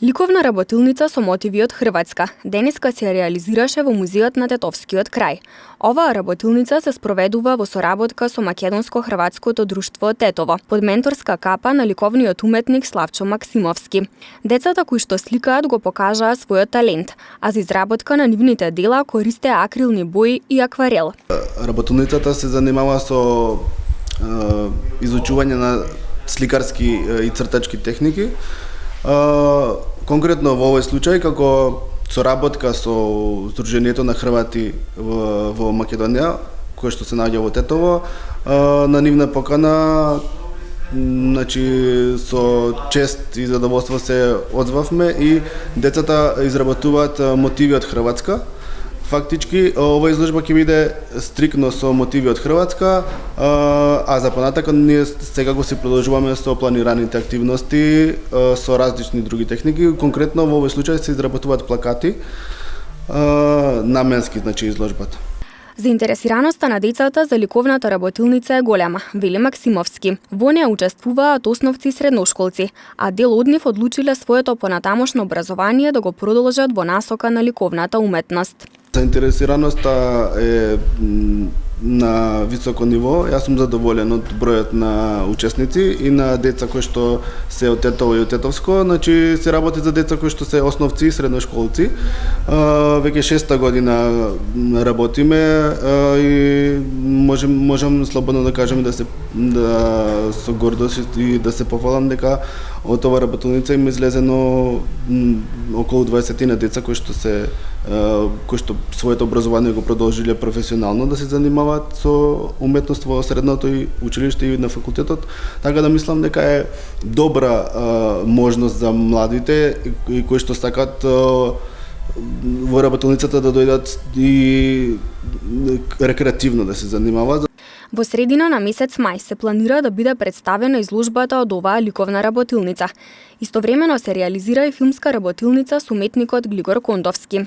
Ликовна работилница со мотиви од Хрватска денеска се реализираше во музеот на Тетовскиот крај. Оваа работилница се спроведува во соработка со Македонско-хрватското друштво Тетово, под менторска капа на ликовниот уметник Славчо Максимовски. Децата кои што сликаат го покажаа својот талент, а за изработка на нивните дела користеа акрилни бои и акварел. Работилницата се занимава со изучување на сликарски и цртачки техники. Конкретно во овој случај, како соработка со Сдруженијето на Хрвати во Македонија, кое што се наоѓа во Тетово, на нивна покана, со чест и задоволство се одзвавме и децата изработуваат мотиви од Хрватска. Фактички, ова изложба ќе биде стрикно со мотиви од Хрватска, а за понатака ние секако си продолжуваме со планираните активности со различни други техники. Конкретно во овој случај се изработуваат плакати, наменски, изложбата. Заинтересираноста на децата за ликовната работилница е голема, вели Максимовски. Во неа учествуваат основци и средношколци, а дел од нив одлучиле своето понатамошно образование да го продолжат во насока на ликовната уметност. Заинтересираноста е на високо ниво. Јас сум задоволен од бројот на учесници и на деца кои што се од Тетово и од Тетовско. Се работи за деца кои што се основци и средношколци. Веќе 6-та година работиме и можам слободно да кажем со гордост и да се пофалам дека од оваа работилница им излезено околу 20 на деца кои што своето образование го продолжиле професионално да се занимаваат со уметност во средното и училиште и на факултетот, така да мислам дека е добра можност за младите и кои што сакаат во работилницата да дојдат и рекреативно да се занимаваат. Во средина на месец мај се планира да биде представена изложбата од оваа ликовна работилница. Истовремено се реализира и филмска работилница со уметникот Глигор Кондовски.